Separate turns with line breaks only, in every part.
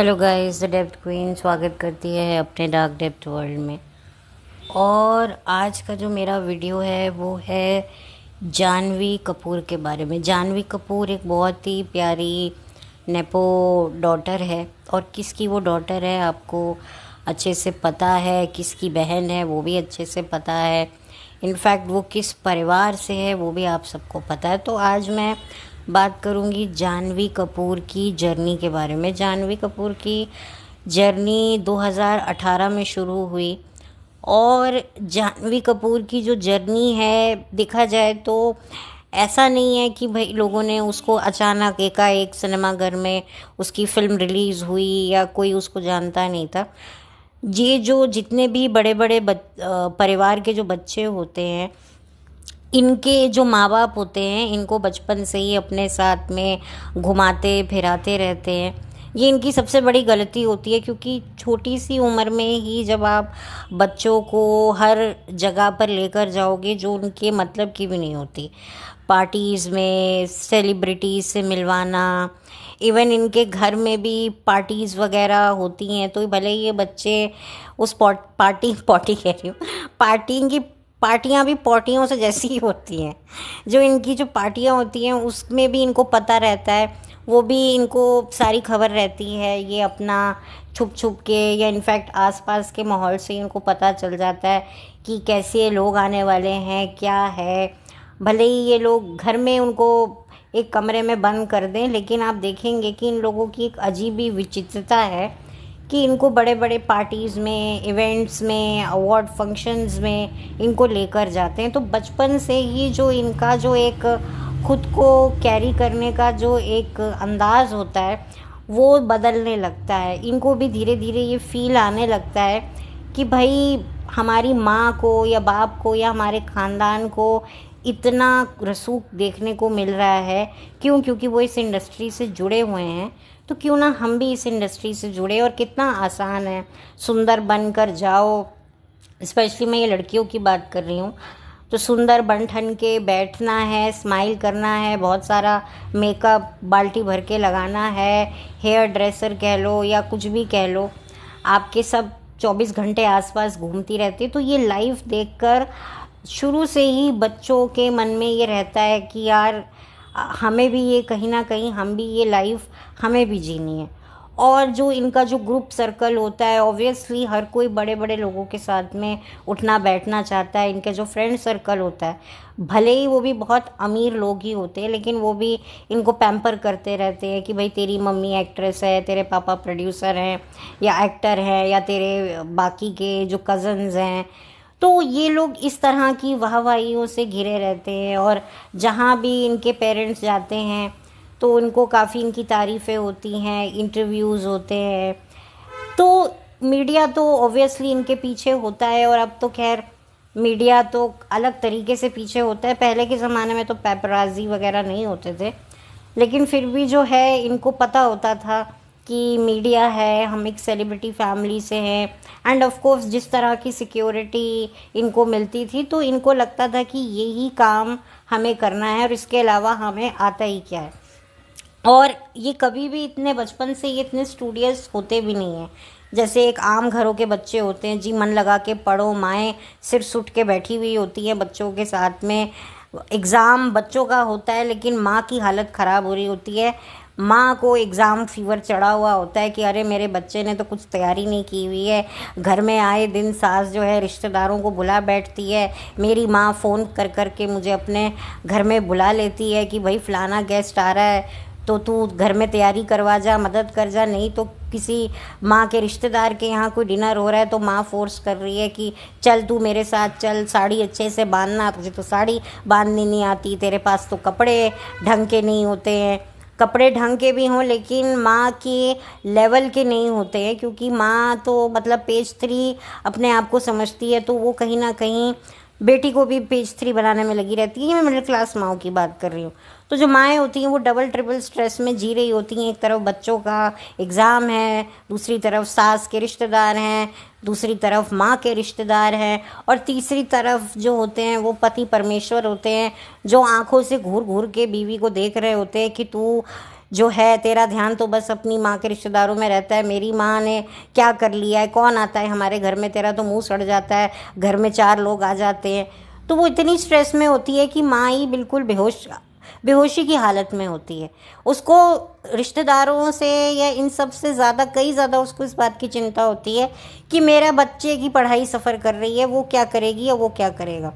Hello guys, the depth queen स्वागत करती है अपने डार्क डेप्थ वर्ल्ड में। और आज का जो मेरा वीडियो है वो है जानवी कपूर के बारे में। जानवी कपूर एक बहुत ही प्यारी नेपो डॉटर है, और किसकी वो डॉटर है आपको अच्छे से पता है, किसकी बहन है वो भी अच्छे से पता है, इनफैक्ट वो किस परिवार से है वो भी आप सबको पता है। तो आज मैं बात करूंगी जानवी कपूर की जर्नी के बारे में। जानवी कपूर की जर्नी 2018 में शुरू हुई, और जानवी कपूर की जो जर्नी है देखा जाए तो ऐसा नहीं है कि भाई लोगों ने उसको अचानक एकाएक सिनेमाघर में उसकी फ़िल्म रिलीज़ हुई या कोई उसको जानता नहीं था। ये जो जितने भी बड़े बड़े परिवार के जो बच्चे होते हैं, इनके जो माँ बाप होते हैं इनको बचपन से ही अपने साथ में घुमाते फिराते रहते हैं। ये इनकी सबसे बड़ी गलती होती है, क्योंकि छोटी सी उम्र में ही जब आप बच्चों को हर जगह पर लेकर जाओगे जो उनके मतलब की भी नहीं होती, पार्टीज़ में सेलिब्रिटीज़ से मिलवाना, इवन इनके घर में भी पार्टीज़ वगैरह होती हैं तो भले ही ये बच्चे उस पार्टी कह रही हूँ, पार्टियाँ भी पॉटियों से जैसी ही होती हैं। जो इनकी जो पार्टियाँ होती हैं उसमें भी इनको पता रहता है, वो भी इनको सारी खबर रहती है। ये अपना छुप छुप के या इनफैक्ट आसपास के माहौल से इनको पता चल जाता है कि कैसे लोग आने वाले हैं, क्या है। भले ही ये लोग घर में उनको एक कमरे में बंद कर दें, लेकिन आप देखेंगे कि इन लोगों की एक अजीब ही विचित्रता है कि इनको बड़े बड़े पार्टीज़ में, इवेंट्स में, अवार्ड फंक्शंस में इनको लेकर जाते हैं। तो बचपन से ही जो इनका जो एक खुद को कैरी करने का जो एक अंदाज़ होता है वो बदलने लगता है। इनको भी धीरे धीरे ये फील आने लगता है कि भाई हमारी माँ को या बाप को या हमारे ख़ानदान को इतना रसूख देखने को मिल रहा है। क्योंकि वो इस इंडस्ट्री से जुड़े हुए हैं, तो क्यों ना हम भी इस इंडस्ट्री से जुड़े। और कितना आसान है, सुंदर बनकर जाओ। स्पेशली मैं ये लड़कियों की बात कर रही हूँ, तो सुंदर बन ठन के बैठना है, स्माइल करना है, बहुत सारा मेकअप बाल्टी भर के लगाना है, हेयर ड्रेसर कह लो या कुछ भी कह लो, आपके सब 24 घंटे आसपास घूमती रहती है। तो ये लाइफ देखकर शुरू से ही बच्चों के मन में ये रहता है कि यार हमें भी ये कहीं ना कहीं हम भी ये लाइफ हमें भी जीनी है। और जो इनका जो ग्रुप सर्कल होता है, ऑब्वियसली हर कोई बड़े बड़े लोगों के साथ में उठना बैठना चाहता है। इनका जो फ्रेंड सर्कल होता है, भले ही वो भी बहुत अमीर लोग ही होते हैं, लेकिन वो भी इनको पैम्पर करते रहते हैं कि भाई तेरी मम्मी एक्ट्रेस है, तेरे पापा प्रोड्यूसर हैं या एक्टर हैं, या तेरे बाकी के जो कज़न्स हैं। तो ये लोग इस तरह की वाहवाहियों से घिरे रहते हैं, और जहाँ भी इनके पेरेंट्स जाते हैं तो उनको काफ़ी इनकी तारीफ़ें होती हैं, इंटरव्यूज़ होते हैं। तो मीडिया तो ऑब्वियसली इनके पीछे होता है, और अब तो खैर मीडिया तो अलग तरीके से पीछे होता है। पहले के ज़माने में तो पेपराजी वगैरह नहीं होते थे, लेकिन फिर भी जो है इनको पता होता था कि मीडिया है, हम एक सेलिब्रिटी फैमिली से हैं, एंड ऑफ कोर्स जिस तरह की सिक्योरिटी इनको मिलती थी तो इनको लगता था कि यही काम हमें करना है और इसके अलावा हमें आता ही क्या है। और ये कभी भी इतने बचपन से ये इतने स्टूडियस होते भी नहीं हैं जैसे एक आम घरों के बच्चे होते हैं। जी मन लगा के पढ़ो, माएँ सिर सुट के बैठी हुई होती हैं बच्चों के साथ में। एग्ज़ाम बच्चों का होता है, लेकिन माँ की हालत ख़राब हो रही होती है। माँ को एग्ज़ाम फीवर चढ़ा हुआ होता है कि अरे मेरे बच्चे ने तो कुछ तैयारी नहीं की हुई है। घर में आए दिन सास जो है रिश्तेदारों को बुला बैठती है। मेरी माँ फ़ोन कर कर के मुझे अपने घर में बुला लेती है कि भाई फ़लाना गेस्ट आ रहा है तो तू घर में तैयारी करवा जा, मदद कर जा। नहीं तो किसी माँ के रिश्तेदार के यहाँ कोई डिनर हो रहा है तो माँ फोर्स कर रही है कि चल तू मेरे साथ चल, साड़ी अच्छे से बांधना, तुझे तो साड़ी बांधनी नहीं आती, तेरे पास तो कपड़े ढंग के नहीं होते हैं। कपड़े ढंग के भी हों लेकिन माँ के लेवल के नहीं होते हैं, क्योंकि माँ तो मतलब पेज 3 अपने आप को समझती है, तो वो कहीं ना कहीं बेटी को भी पेज 3 बनाने में लगी रहती है। मैं मिडिल क्लास माँओं की बात कर रही हूँ। तो जो माएँ होती हैं वो डबल ट्रिपल स्ट्रेस में जी रही होती हैं। एक तरफ बच्चों का एग्ज़ाम है, दूसरी तरफ सास के रिश्तेदार हैं, दूसरी तरफ माँ के रिश्तेदार हैं, और तीसरी तरफ जो होते हैं वो पति परमेश्वर होते हैं, जो आंखों से घूर घूर के बीवी को देख रहे होते हैं कि तू जो है तेरा ध्यान तो बस अपनी माँ के रिश्तेदारों में रहता है, मेरी माँ ने क्या कर लिया है, कौन आता है हमारे घर में, तेरा तो मुंह सड़ जाता है, घर में 4 लोग आ जाते हैं। तो वो इतनी स्ट्रेस में होती है कि माँ ही बिल्कुल बेहोशी की हालत में होती है। उसको रिश्तेदारों से या इन सब से ज़्यादा, कई ज़्यादा उसको इस बात की चिंता होती है कि मेरा बच्चे की पढ़ाई सफ़र कर रही है, वो क्या करेगी या वो क्या करेगा।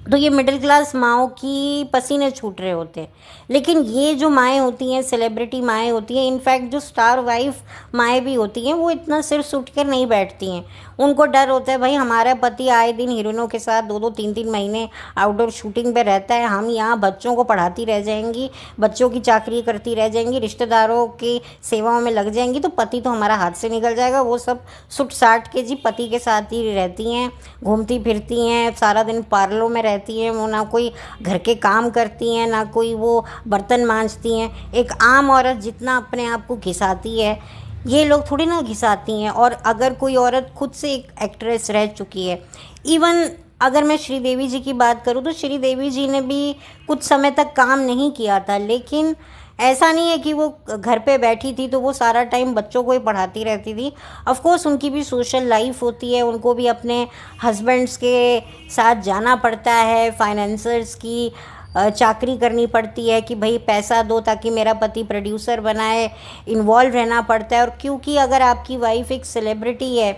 तो ये मिडिल क्लास माँओं की पसीने छूट रहे होते हैं। लेकिन ये जो माएँ होती हैं, सेलिब्रिटी माएँ होती हैं, इनफैक्ट जो स्टार वाइफ माएँ भी होती हैं, वो इतना सिर सूट कर नहीं बैठती हैं। उनको डर होता है भाई हमारा पति आए दिन हीरोइनों के साथ 2-2 3-3 महीने आउटडोर शूटिंग पे रहता है, हम यहाँ बच्चों को पढ़ाती रह जाएंगी, बच्चों की चाकरी करती रह जाएंगी, रिश्तेदारों की सेवाओं में लग जाएंगी, तो पति तो हमारा हाथ से निकल जाएगा। वो सब सुट साट के जी पति के साथ ही रहती हैं, घूमती फिरती हैं, सारा दिन पार्लरों में रहती हैं, वो ना कोई घर के काम करती हैं, ना कोई वो बर्तन मांजती हैं। एक आम औरत जितना अपने आप को घिसाती है, ये लोग थोड़ी ना घिसाती हैं। और अगर कोई औरत खुद से एक एक्ट्रेस रह चुकी है, इवन अगर मैं श्रीदेवी जी की बात करूँ तो श्रीदेवी जी ने भी कुछ समय तक काम नहीं किया था, लेकिन ऐसा नहीं है कि वो घर पे बैठी थी तो वो सारा टाइम बच्चों को ही पढ़ाती रहती थी। ऑफ कोर्स उनकी भी सोशल लाइफ होती है, उनको भी अपने हस्बैंड्स के साथ जाना पड़ता है, फाइनेंसर्स की चाकरी करनी पड़ती है कि भाई पैसा दो ताकि मेरा पति प्रोड्यूसर बनाए, इन्वॉल्व रहना पड़ता है। और क्योंकि अगर आपकी वाइफ एक सेलिब्रिटी है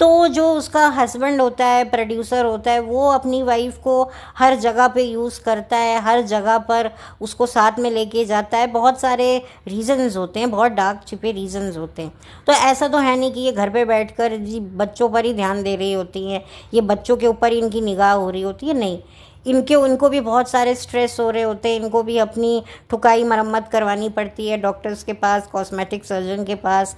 तो जो उसका हस्बैंड होता है, प्रोड्यूसर होता है, वो अपनी वाइफ को हर जगह पे यूज़ करता है, हर जगह पर उसको साथ में लेके जाता है। बहुत सारे रीज़न्स होते हैं, बहुत डार्क छिपे रीज़न्स होते हैं। तो ऐसा तो है नहीं कि ये घर पे बैठकर जी बच्चों पर ही ध्यान दे रही होती हैं, ये बच्चों के ऊपर ही इनकी निगाह हो रही होती है, नहीं। इनको भी बहुत सारे स्ट्रेस हो रहे होते हैं, इनको भी अपनी ठुकाई मरम्मत करवानी पड़ती है डॉक्टर्स के पास, कॉस्मेटिक सर्जन के पास।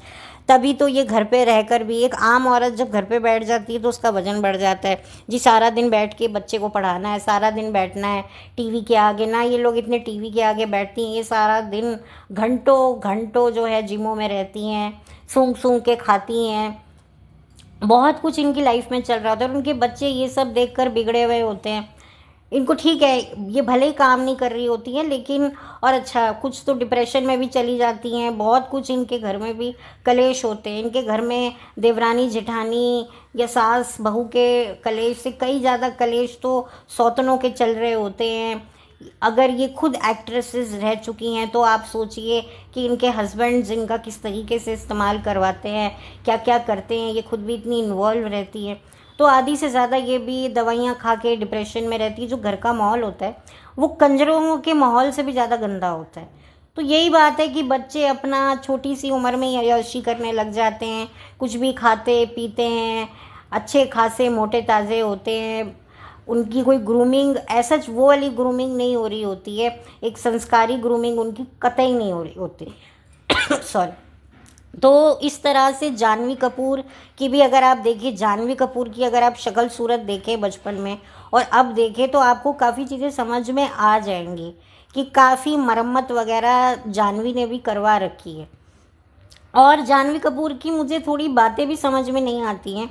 तभी तो ये घर पे रहकर भी, एक आम औरत जब घर पे बैठ जाती है तो उसका वजन बढ़ जाता है जी। सारा दिन बैठ के बच्चे को पढ़ाना है, सारा दिन बैठना है टीवी के आगे। ना ये लोग इतने टीवी के आगे बैठती हैं, ये सारा दिन घंटों घंटों जो है जिमों में रहती हैं, सूंघ सूंघ के खाती हैं, बहुत कुछ इनकी लाइफ में चल रहा होता है। और उनके बच्चे ये सब देखकर बिगड़े हुए होते हैं। इनको ठीक है, ये भले ही काम नहीं कर रही होती हैं, लेकिन और अच्छा कुछ तो डिप्रेशन में भी चली जाती हैं। बहुत कुछ इनके घर में भी कलेश होते हैं। इनके घर में देवरानी जेठानी या सास बहू के कलेश से कई ज़्यादा कलेश तो सौतनों के चल रहे होते हैं। अगर ये खुद एक्ट्रेसेस रह चुकी हैं तो आप सोचिए कि इनके हस्बैंड्स इनका किस तरीके से इस्तेमाल करवाते हैं, क्या क्या करते हैं। ये खुद भी इतनी इन्वॉल्व रहती है, तो आधी से ज़्यादा ये भी दवाइयाँ खा के डिप्रेशन में रहती है। जो घर का माहौल होता है वो कंजरों के माहौल से भी ज़्यादा गंदा होता है। तो यही बात है कि बच्चे अपना छोटी सी उम्र में अय्याशी करने लग जाते हैं, कुछ भी खाते पीते हैं, अच्छे खासे मोटे ताज़े होते हैं। उनकी कोई ग्रूमिंग ऐसा वो वाली ग्रूमिंग नहीं हो रही होती है, एक संस्कारी ग्रूमिंग उनकी कतई नहीं हो रही होती सॉरी। तो इस तरह से जानवी कपूर की भी अगर आप देखिए, जानवी कपूर की अगर आप शक्ल सूरत देखें बचपन में और अब देखें तो आपको काफ़ी चीज़ें समझ में आ जाएंगी कि काफ़ी मरम्मत वगैरह जानवी ने भी करवा रखी है। और जानवी कपूर की मुझे थोड़ी बातें भी समझ में नहीं आती हैं।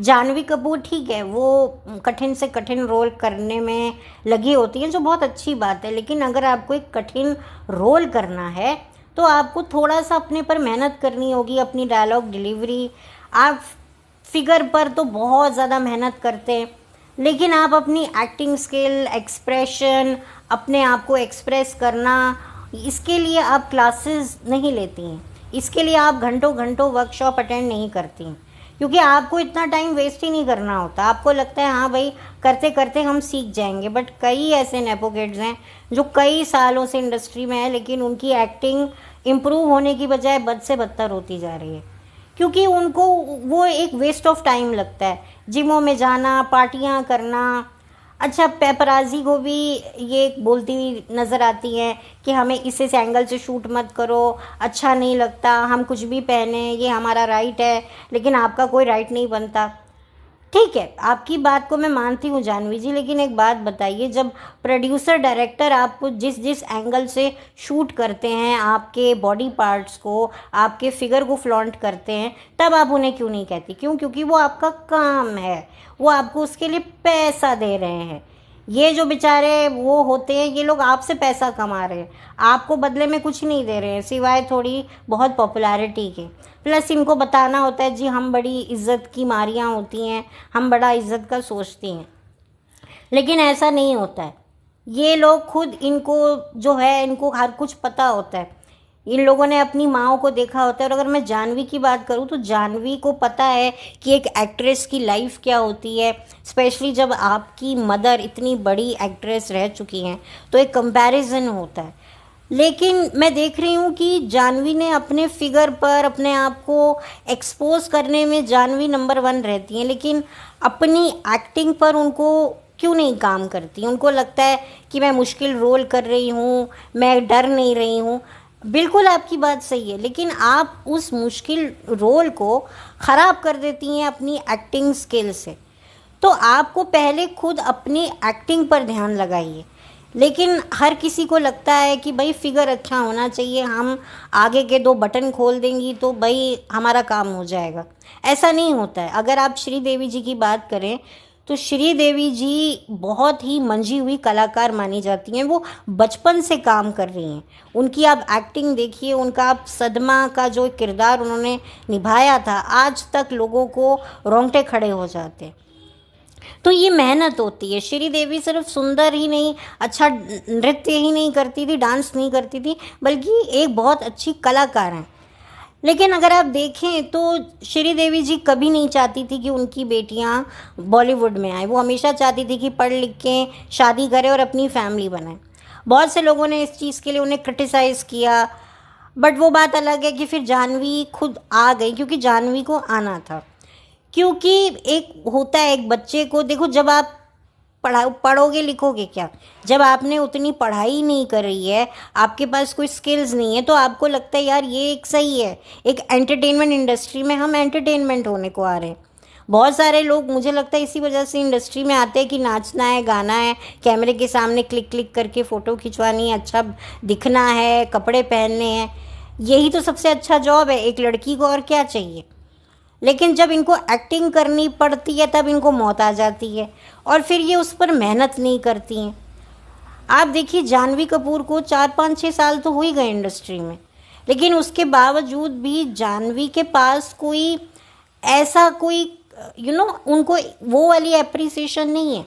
जानवी कपूर ठीक है, वो कठिन से कठिन रोल करने में लगी होती हैं, जो बहुत अच्छी बात है। लेकिन अगर आपको एक कठिन रोल करना है तो आपको थोड़ा सा अपने पर मेहनत करनी होगी, अपनी डायलॉग डिलीवरी। आप फिगर पर तो बहुत ज़्यादा मेहनत करते हैं, लेकिन आप अपनी एक्टिंग स्किल, एक्सप्रेशन, अपने आप को एक्सप्रेस करना, इसके लिए आप क्लासेस नहीं लेती हैं, इसके लिए आप घंटों घंटों वर्कशॉप अटेंड नहीं करती हैं, क्योंकि आपको इतना टाइम वेस्ट ही नहीं करना होता। आपको लगता है हाँ भाई करते करते हम सीख जाएंगे, बट कई ऐसे नेपो किड्स हैं जो कई सालों से इंडस्ट्री में है, लेकिन उनकी एक्टिंग इम्प्रूव होने की बजाय बद से बदतर होती जा रही है, क्योंकि उनको वो एक वेस्ट ऑफ टाइम लगता है, जिमों में जाना, पार्टियां करना। अच्छा, पेपराजी को भी ये बोलती हुई नज़र आती हैं कि हमें इस एंगल से शूट मत करो, अच्छा नहीं लगता, हम कुछ भी पहने, ये हमारा राइट है, लेकिन आपका कोई राइट नहीं बनता। ठीक है, आपकी बात को मैं मानती हूँ जानवी जी, लेकिन एक बात बताइए, जब प्रोड्यूसर डायरेक्टर आपको जिस जिस एंगल से शूट करते हैं, आपके बॉडी पार्ट्स को, आपके फिगर को फ्लॉन्ट करते हैं, तब आप उन्हें क्यों नहीं कहती? क्यों? क्योंकि वो आपका काम है, वो आपको उसके लिए पैसा दे रहे हैं। ये जो बेचारे वो होते हैं, ये लोग आपसे पैसा कमा रहे हैं, आपको बदले में कुछ नहीं दे रहे हैं सिवाय थोड़ी बहुत पॉपुलैरिटी के। प्लस इनको बताना होता है जी हम बड़ी इज्जत की मारियाँ होती हैं, हम बड़ा इज्जत का सोचती हैं, लेकिन ऐसा नहीं होता है। ये लोग खुद, इनको जो है इनको हर कुछ पता होता है। इन लोगों ने अपनी माँओं को देखा होता है। और अगर मैं जानवी की बात करूँ तो जानवी को पता है कि एक एक्ट्रेस की लाइफ क्या होती है, स्पेशली जब आपकी मदर इतनी बड़ी एक्ट्रेस रह चुकी हैं तो एक कंपैरिजन होता है। लेकिन मैं देख रही हूँ कि जानवी ने अपने फिगर पर अपने आप को एक्सपोज करने में जानवी नंबर 1 रहती हैं, लेकिन अपनी एक्टिंग पर उनको क्यों नहीं काम करती। उनको लगता है कि मैं मुश्किल रोल कर रही हूँ, मैं डर नहीं रही हूँ। बिल्कुल आपकी बात सही है, लेकिन आप उस मुश्किल रोल को ख़राब कर देती हैं अपनी एक्टिंग स्किल से। तो आपको पहले खुद अपनी एक्टिंग पर ध्यान लगाइए। लेकिन हर किसी को लगता है कि भाई फिगर अच्छा होना चाहिए, हम आगे के 2 बटन खोल देंगी तो भाई हमारा काम हो जाएगा। ऐसा नहीं होता है। अगर आप श्रीदेवी जी की बात करें तो श्रीदेवी जी बहुत ही मंझी हुई कलाकार मानी जाती हैं। वो बचपन से काम कर रही हैं। उनकी आप एक्टिंग देखिए, उनका आप सदमा का जो किरदार उन्होंने निभाया था, आज तक लोगों को रोंगटे खड़े हो जाते हैं। तो ये मेहनत होती है। श्रीदेवी सिर्फ सुंदर ही नहीं, अच्छा नृत्य ही नहीं करती थी, डांस नहीं करती थी, बल्कि एक बहुत अच्छी कलाकार हैं। लेकिन अगर आप देखें तो श्रीदेवी जी कभी नहीं चाहती थी कि उनकी बेटियां बॉलीवुड में आए। वो हमेशा चाहती थी कि पढ़ लिख के शादी करें और अपनी फैमिली बनाए। बहुत से लोगों ने इस चीज़ के लिए उन्हें क्रिटिसाइज़ किया, बट वो बात अलग है कि फिर जानवी खुद आ गई, क्योंकि जानवी को आना था। क्योंकि एक होता है एक बच्चे को, देखो जब आप पढ़ोगे लिखोगे क्या, जब आपने उतनी पढ़ाई नहीं करी है, आपके पास कोई स्किल्स नहीं है, तो आपको लगता है यार ये एक सही है, एक एंटरटेनमेंट इंडस्ट्री में हम एंटरटेनमेंट होने को आ रहे हैं। बहुत सारे लोग मुझे लगता है इसी वजह से इंडस्ट्री में आते हैं कि नाचना है, गाना है, कैमरे के सामने क्लिक क्लिक करके फ़ोटो खिंचवानी है, अच्छा दिखना है, कपड़े पहनने हैं। यही तो सबसे अच्छा जॉब है एक लड़की को, और क्या चाहिए। लेकिन जब इनको एक्टिंग करनी पड़ती है तब इनको मौत आ जाती है, और फिर ये उस पर मेहनत नहीं करती हैं। आप देखिए जानवी कपूर को 4-5-6 साल तो हो ही गए इंडस्ट्री में, लेकिन उसके बावजूद भी जानवी के पास कोई ऐसा कोई उनको वो वाली एप्रिसिएशन नहीं है।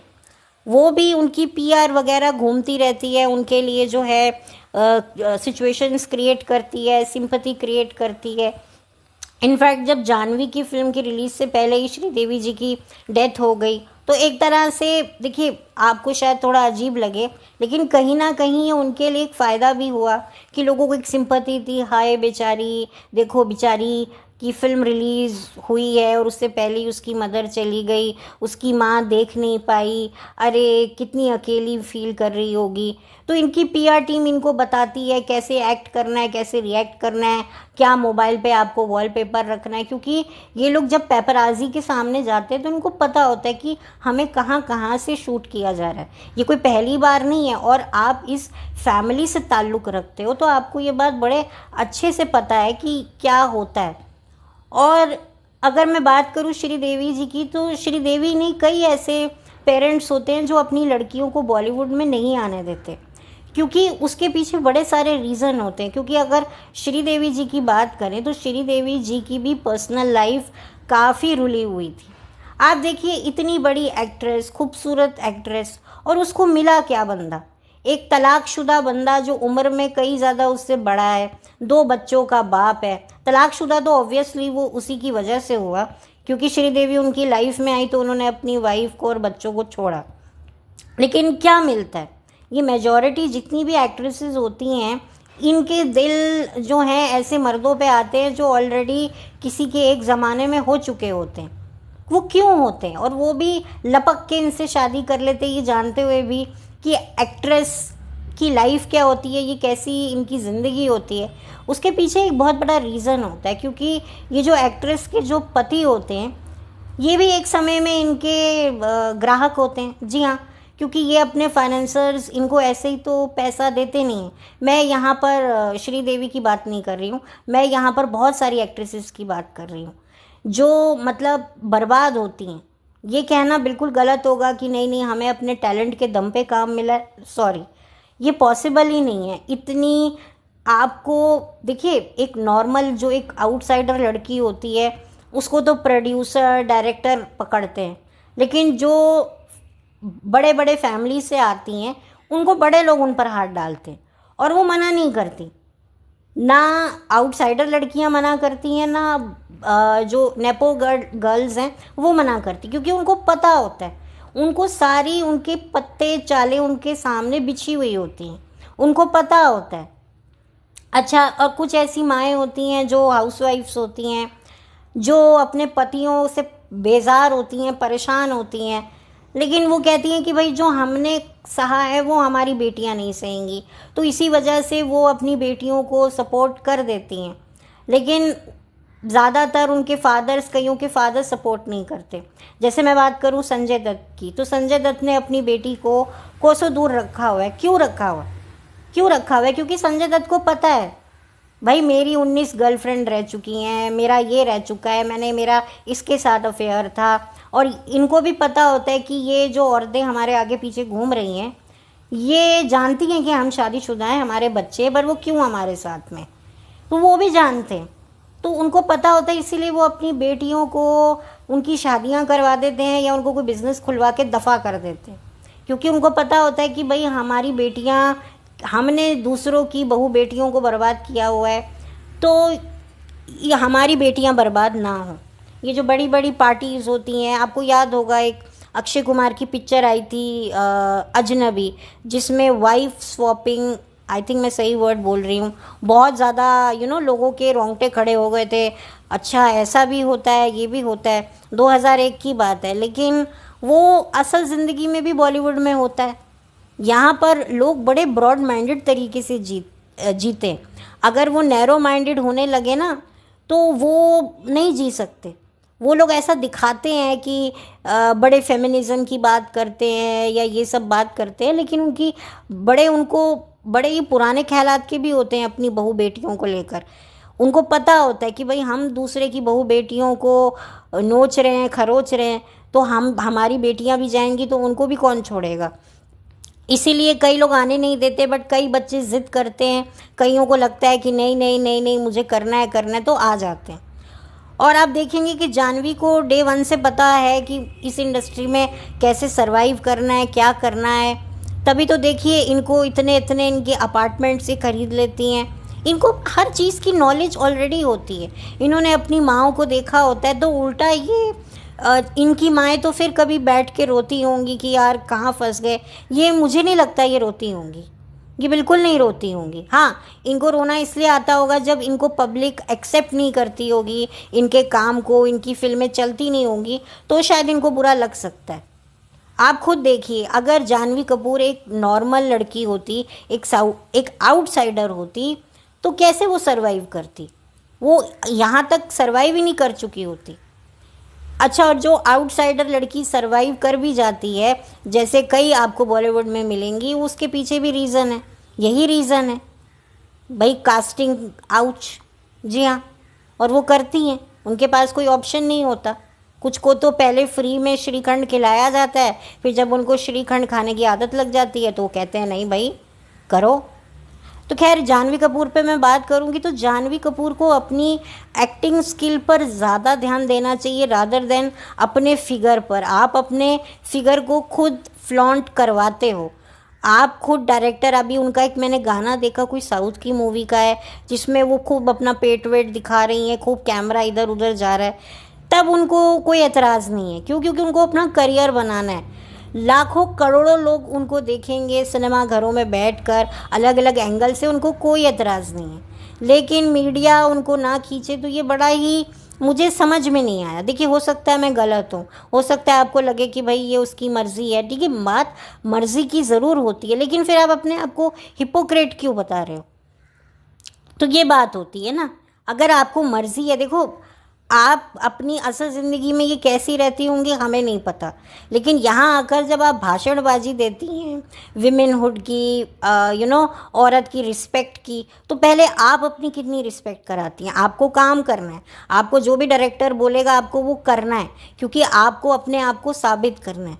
वो भी उनकी पीआर वगैरह घूमती रहती है, उनके लिए जो है सिचुएशंस क्रिएट करती है, सिंपैथी क्रिएट करती है। इनफैक्ट जब जानवी की फिल्म की रिलीज़ से पहले ही श्रीदेवी जी की डेथ हो गई, तो एक तरह से देखिए आपको शायद थोड़ा अजीब लगे, लेकिन कहीं ना कहीं ये उनके लिए एक फ़ायदा भी हुआ कि लोगों को एक सिंपैथी थी, हाय बेचारी, देखो बेचारी की फ़िल्म रिलीज़ हुई है और उससे पहले ही उसकी मदर चली गई, उसकी माँ देख नहीं पाई, अरे कितनी अकेली फील कर रही होगी। तो इनकी पीआर टीम इनको बताती है कैसे एक्ट करना है, कैसे रिएक्ट करना है, क्या मोबाइल पे आपको वॉलपेपर रखना है, क्योंकि ये लोग जब पेपराजी के सामने जाते हैं तो इनको पता होता है कि हमें कहाँ कहाँ से शूट किया जा रहा है। ये कोई पहली बार नहीं है, और आप इस फैमिली से ताल्लुक़ रखते हो तो आपको ये बात बड़े अच्छे से पता है कि क्या होता है। और अगर मैं बात करूँ श्रीदेवी जी की, तो श्रीदेवी ने कई ऐसे पेरेंट्स होते हैं जो अपनी लड़कियों को बॉलीवुड में नहीं आने देते, क्योंकि उसके पीछे बड़े सारे रीज़न होते हैं। क्योंकि अगर श्रीदेवी जी की बात करें तो श्रीदेवी जी की भी पर्सनल लाइफ काफ़ी रुली हुई थी। आप देखिए इतनी बड़ी एक्ट्रेस, खूबसूरत एक्ट्रेस, और उसको मिला क्या बंदा, एक तलाकशुदा बंदा जो उम्र में कई ज़्यादा उससे बड़ा है, 2 बच्चों का बाप है। तलाकशुदा तो ऑब्वियसली वो उसी की वजह से हुआ, क्योंकि श्रीदेवी उनकी लाइफ में आई तो उन्होंने अपनी वाइफ को और बच्चों को छोड़ा। लेकिन क्या मिलता है, ये मेजॉरिटी जितनी भी एक्ट्रेसेस होती हैं, इनके दिल जो हैं ऐसे मर्दों पे आते हैं जो ऑलरेडी किसी के एक ज़माने में हो चुके होते हैं। वो क्यों होते हैं, और वो भी लपक के इनसे शादी कर लेते हैं, ये जानते हुए भी कि एक्ट्रेस की लाइफ क्या होती है, ये कैसी इनकी ज़िंदगी होती है। उसके पीछे एक बहुत बड़ा रीज़न होता है, क्योंकि ये जो एक्ट्रेस के जो पति होते हैं ये भी एक समय में इनके ग्राहक होते हैं। जी हाँ, क्योंकि ये अपने फाइनेंसर्स इनको ऐसे ही तो पैसा देते नहीं हैं। मैं यहाँ पर श्रीदेवी की बात नहीं कर रही हूँ, मैं यहाँ पर बहुत सारी एक्ट्रेसेस की बात कर रही हूँ जो मतलब बर्बाद होती हैं, ये कहना बिल्कुल गलत होगा कि नहीं नहीं हमें अपने टैलेंट के दम पे काम मिला है, सॉरी, ये पॉसिबल ही नहीं है इतनी। आपको देखिए, एक नॉर्मल जो एक आउटसाइडर लड़की होती है उसको तो प्रोड्यूसर डायरेक्टर पकड़ते हैं, लेकिन जो बड़े बड़े फैमिली से आती हैं उनको बड़े लोग उन पर हाथ डालते हैं और वो मना नहीं करती। ना आउटसाइडर लड़कियां मना करती हैं, ना जो नेपो गर्ल्स हैं वो मना करती, क्योंकि उनको पता होता है, उनको सारी उनके पत्ते चालें उनके सामने बिछी हुई होती हैं, उनको पता होता है। अच्छा, और कुछ ऐसी माएँ होती हैं जो हाउसवाइफ्स होती हैं, जो अपने पतियों से बेजार होती हैं, परेशान होती हैं, लेकिन वो कहती हैं कि भाई जो हमने सहा है वो हमारी बेटियां नहीं सहेंगी, तो इसी वजह से वो अपनी बेटियों को सपोर्ट कर देती हैं। लेकिन ज़्यादातर उनके फादर्स, कईयों के फादर सपोर्ट नहीं करते। जैसे मैं बात करूं संजय दत्त की, तो संजय दत्त ने अपनी बेटी को कोसों दूर रखा हुआ है। क्यों रखा हुआ है? क्यों रखा हुआ है? क्योंकि संजय दत्त को पता है भाई मेरी 19 गर्लफ्रेंड रह चुकी हैं, मेरा ये रह चुका है, मेरा इसके साथ अफेयर था, और इनको भी पता होता है कि ये जो औरतें हमारे आगे पीछे घूम रही हैं ये जानती हैं कि हम शादीशुदा हैं, हमारे बच्चे, पर वो क्यों हमारे साथ में, तो वो भी जानते हैं। तो उनको पता होता है, इसीलिए वो अपनी बेटियों को उनकी शादियां करवा देते हैं या उनको कोई बिज़नेस खुलवा के दफ़ा कर देते हैं, क्योंकि उनको पता होता है कि भाई हमारी बेटियां, हमने दूसरों की बहू बेटियों को बर्बाद किया हुआ है, तो ये हमारी बेटियां बर्बाद ना हों। ये जो बड़ी बड़ी पार्टीज़ होती हैं, आपको याद होगा एक अक्षय कुमार की पिक्चर आई थी अजनबी, जिसमें वाइफ स्वॉपिंग, आई थिंक मैं सही वर्ड बोल रही हूँ, बहुत ज़्यादा लोगों के रोंगटे खड़े हो गए थे। अच्छा, ऐसा भी होता है, ये भी होता है। 2001 की बात है, लेकिन वो असल ज़िंदगी में भी बॉलीवुड में होता है। यहाँ पर लोग बड़े ब्रॉड माइंडेड तरीके से जीते। अगर वो नैरो माइंडेड होने लगे ना तो वो नहीं जी सकते। वो लोग ऐसा दिखाते हैं कि बड़े फेमिनिज्म की बात करते हैं या ये सब बात करते हैं, लेकिन उनको बड़े ही पुराने ख्यालात के भी होते हैं अपनी बहू बेटियों को लेकर। उनको पता होता है कि भाई हम दूसरे की बहू बेटियों को नोच रहे हैं, खरोच रहे हैं, तो हमारी बेटियां भी जाएंगी तो उनको भी कौन छोड़ेगा। इसीलिए कई लोग आने नहीं देते, बट कई बच्चे ज़िद करते हैं, कईयों को लगता है कि नहीं नहीं नहीं नहीं मुझे करना है, तो आ जाते हैं। और आप देखेंगे कि जानवी को डे वन से पता है कि इस इंडस्ट्री में कैसे सरवाइव करना है, क्या करना है। तभी तो देखिए इनको इतने इनके अपार्टमेंट से खरीद लेती हैं। इनको हर चीज़ की नॉलेज ऑलरेडी होती है, इन्होंने अपनी माँओं को देखा होता है। तो उल्टा ये इनकी माएँ तो फिर कभी बैठ के रोती होंगी कि यार कहाँ फंस गए। ये मुझे नहीं लगता ये रोती होंगी, ये बिल्कुल नहीं रोती होंगी। हाँ, इनको रोना इसलिए आता होगा जब इनको पब्लिक एक्सेप्ट नहीं करती होगी, इनके काम को, इनकी फिल्में चलती नहीं होंगी, तो शायद इनको बुरा लग सकता है। आप खुद देखिए, अगर जानवी कपूर एक नॉर्मल लड़की होती, एक आउटसाइडर होती, तो कैसे वो सरवाइव करती? वो यहाँ तक सरवाइव ही नहीं कर चुकी होती। अच्छा, और जो आउटसाइडर लड़की सरवाइव कर भी जाती है, जैसे कई आपको बॉलीवुड में मिलेंगी, उसके पीछे भी रीज़न है, यही रीज़न है भाई, कास्टिंग आउच। जी हाँ, और वो करती हैं, उनके पास कोई ऑप्शन नहीं होता। कुछ को तो पहले फ्री में श्रीखंड खिलाया जाता है, फिर जब उनको श्रीखंड खाने की आदत लग जाती है तो वो कहते हैं नहीं भाई करो। तो खैर, जानवी कपूर पे मैं बात करूँगी तो जानवी कपूर को अपनी एक्टिंग स्किल पर ज़्यादा ध्यान देना चाहिए रादर देन अपने फिगर पर। आप अपने फिगर को खुद फ्लॉन्ट करवाते हो, आप खुद डायरेक्टर। अभी उनका एक मैंने गाना देखा, कोई साउथ की मूवी का है, जिसमें वो खूब अपना पेट वेट दिखा रही हैं, खूब कैमरा इधर उधर जा रहा है, तब उनको कोई एतराज़ नहीं है। क्यों? क्योंकि उनको अपना करियर बनाना है। लाखों करोड़ों लोग उनको देखेंगे सिनेमा घरों में बैठकर, अलग अलग एंगल से, उनको कोई एतराज़ नहीं है। लेकिन मीडिया उनको ना खींचे, तो ये बड़ा ही मुझे समझ में नहीं आया। देखिए, हो सकता है मैं गलत हूँ, हो सकता है आपको लगे कि भाई ये उसकी मर्ज़ी है, ठीक है, बात मर्ज़ी की ज़रूर होती है, लेकिन फिर आप अपने आप को हिपोक्रेट क्यों बता रहे हो? तो ये बात होती है ना, अगर आपको मर्ज़ी है, देखो आप अपनी असल ज़िंदगी में ये कैसी रहती होंगी हमें नहीं पता, लेकिन यहाँ आकर जब आप भाषणबाजी देती हैं विमेनहुड की, औरत की रिस्पेक्ट की, तो पहले आप अपनी कितनी रिस्पेक्ट कराती हैं? आपको काम करना है, आपको जो भी डायरेक्टर बोलेगा आपको वो करना है, क्योंकि आपको अपने आप को साबित करना है।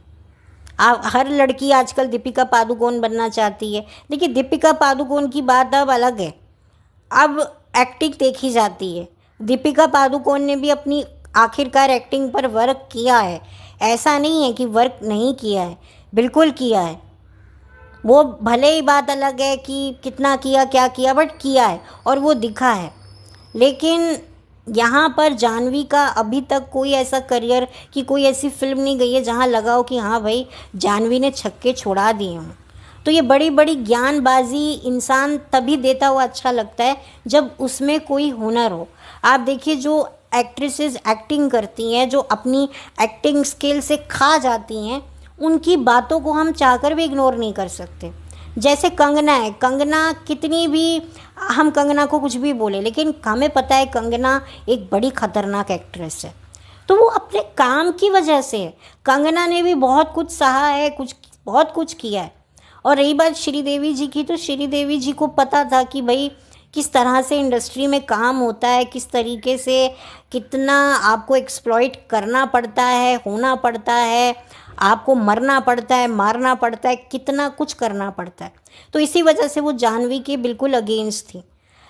आप हर लड़की आजकल दीपिका पादुकोण बनना चाहती है। देखिए, दीपिका पादुकोण की बात अब अलग है, अब एक्टिंग देखी जाती है। दीपिका पादुकोण ने भी अपनी आखिरकार एक्टिंग पर वर्क किया है, ऐसा नहीं है कि वर्क नहीं किया है, बिल्कुल किया है। वो भले ही बात अलग है कि कितना किया क्या किया, बट किया है और वो दिखा है। लेकिन यहाँ पर जानवी का अभी तक कोई ऐसा करियर कि कोई ऐसी फिल्म नहीं गई है जहाँ लगा हो कि हाँ भाई जानवी ने छक्के छोड़ा दिए हों। तो ये बड़ी बड़ी ज्ञानबाजी इंसान तभी देता हुआ अच्छा लगता है जब उसमें कोई हुनर हो। आप देखिए, जो एक्ट्रेसेस एक्टिंग करती हैं, जो अपनी एक्टिंग स्किल से खा जाती हैं, उनकी बातों को हम चाहकर भी इग्नोर नहीं कर सकते। जैसे कंगना है, कंगना कितनी भी, हम कंगना को कुछ भी बोले, लेकिन हमें पता है कंगना एक बड़ी खतरनाक एक्ट्रेस है। तो वो अपने काम की वजह से है। कंगना ने भी बहुत कुछ सहा है, बहुत कुछ किया है। और रही बात श्रीदेवी जी की, तो श्रीदेवी जी को पता था कि भाई किस तरह से इंडस्ट्री में काम होता है, किस तरीके से कितना आपको एक्सप्लॉइट करना पड़ता है, होना पड़ता है, आपको मरना पड़ता है, मारना पड़ता है, कितना कुछ करना पड़ता है। तो इसी वजह से वो जानवी के बिल्कुल अगेंस्ट थी।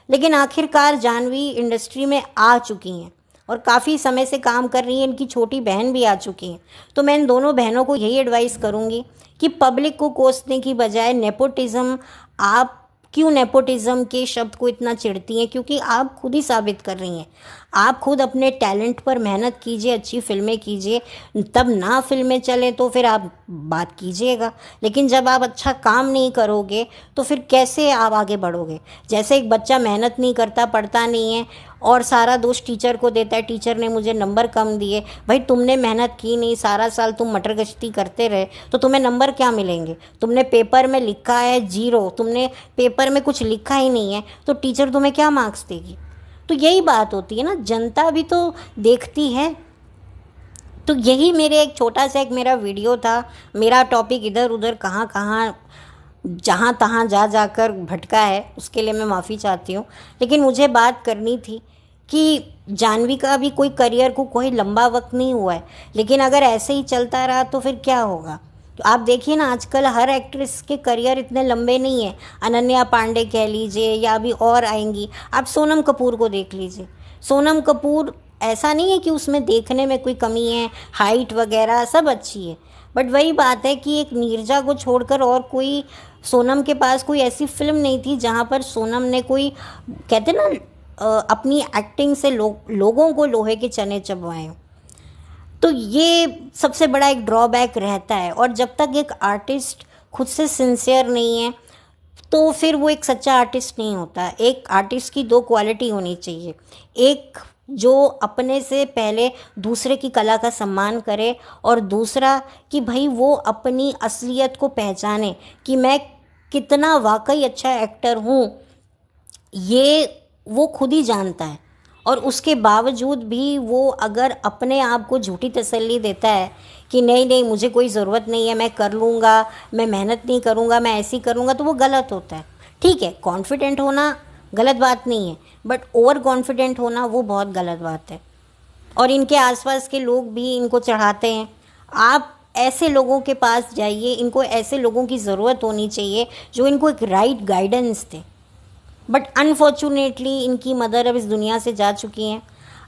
लेकिन आखिरकार जानवी इंडस्ट्री में आ चुकी हैं और काफ़ी समय से काम कर रही हैं। इनकी छोटी बहन भी आ चुकी हैं। तो मैं इन दोनों बहनों को यही एडवाइस करूँगी कि पब्लिक को कोसने की बजाय नेपोटिज़्म, आप क्यों नेपोटिज़्म के शब्द को इतना चिढ़ती हैं? क्योंकि आप खुद ही साबित कर रही हैं। आप खुद अपने टैलेंट पर मेहनत कीजिए, अच्छी फ़िल्में कीजिए, तब ना फ़िल्में चलें तो फिर आप बात कीजिएगा। लेकिन जब आप अच्छा काम नहीं करोगे तो फिर कैसे आप आगे बढ़ोगे? जैसे एक बच्चा मेहनत नहीं करता, पढ़ता नहीं है और सारा दोष टीचर को देता है, टीचर ने मुझे नंबर कम दिए। भाई तुमने मेहनत की नहीं, सारा साल तुम मटर गश्ती करते रहे, तो तुम्हें नंबर क्या मिलेंगे? तुमने पेपर में लिखा है 0, तुमने पेपर में कुछ लिखा ही नहीं है, तो टीचर तुम्हें क्या मार्क्स देगी? तो यही बात होती है ना, जनता भी तो देखती है। तो यही मेरे एक छोटा सा एक मेरा वीडियो था। मेरा टॉपिक इधर उधर कहाँ कहाँ जहाँ तहाँ जा जाकर भटका है, उसके लिए मैं माफ़ी चाहती हूँ। लेकिन मुझे बात करनी थी कि जानवी का भी कोई करियर को कोई लंबा वक्त नहीं हुआ है, लेकिन अगर ऐसे ही चलता रहा तो फिर क्या होगा? तो आप देखिए ना, आजकल हर एक्ट्रेस के करियर इतने लंबे नहीं हैं। अनन्या पांडे कह लीजिए या अभी और आएंगी। आप सोनम कपूर को देख लीजिए। सोनम कपूर, ऐसा नहीं है कि उसमें देखने में कोई कमी है, हाइट वगैरह सब अच्छी है, बट वही बात है कि एक नीरजा को छोड़कर और कोई, सोनम के पास कोई ऐसी फिल्म नहीं थी जहाँ पर सोनम ने कोई, कहते ना, अपनी एक्टिंग से लोगों को लोहे के चने चबवाए हों। तो ये सबसे बड़ा एक ड्रॉबैक रहता है। और जब तक एक आर्टिस्ट खुद से सिंसियर नहीं है तो फिर वो एक सच्चा आर्टिस्ट नहीं होता। एक आर्टिस्ट की 2 क्वालिटी होनी चाहिए। एक जो अपने से पहले दूसरे की कला का सम्मान करे, और दूसरा कि भाई वो अपनी असलियत को पहचाने कि मैं कितना वाकई अच्छा एक्टर हूँ, ये वो खुद ही जानता है। और उसके बावजूद भी वो अगर अपने आप को झूठी तसल्ली देता है कि नहीं नहीं मुझे कोई ज़रूरत नहीं है, मैं कर लूँगा, मैं मेहनत नहीं करूँगा, मैं ऐसी करूँगा, तो वो गलत होता है। ठीक है, कॉन्फिडेंट होना गलत बात नहीं है, बट ओवर कॉन्फिडेंट होना वो बहुत गलत बात है। और इनके आसपास के लोग भी इनको चढ़ाते हैं। आप ऐसे लोगों के पास जाइए, इनको ऐसे लोगों की ज़रूरत होनी चाहिए जो इनको एक राइट गाइडेंस दें। बट अनफॉर्चुनेटली इनकी मदर अब इस दुनिया से जा चुकी हैं।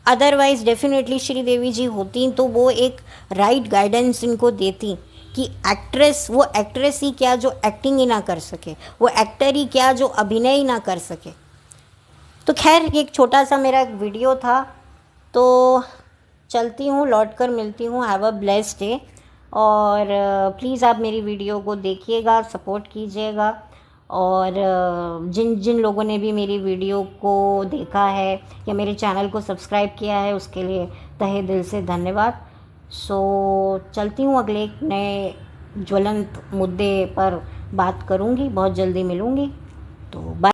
अदरवाइज़ डेफिनेटली श्रीदेवी जी होती तो वो एक राइट गाइडेंस इनको देती कि एक्ट्रेस, वो एक्ट्रेस ही क्या जो एक्टिंग ही ना कर सके, वो एक्टर ही क्या जो अभिनय ही ना कर सके। तो खैर, एक छोटा सा मेरा एक वीडियो था, तो चलती हूँ, लौट कर मिलती हूँ। Have a blessed day. और प्लीज़ आप मेरी वीडियो को देखिएगा, सपोर्ट कीजिएगा। और जिन जिन लोगों ने भी मेरी वीडियो को देखा है या मेरे चैनल को सब्सक्राइब किया है, उसके लिए तहे दिल से धन्यवाद। सो चलती हूँ, अगले एक नए ज्वलंत मुद्दे पर बात करूँगी, बहुत जल्दी मिलूँगी। तो बाय।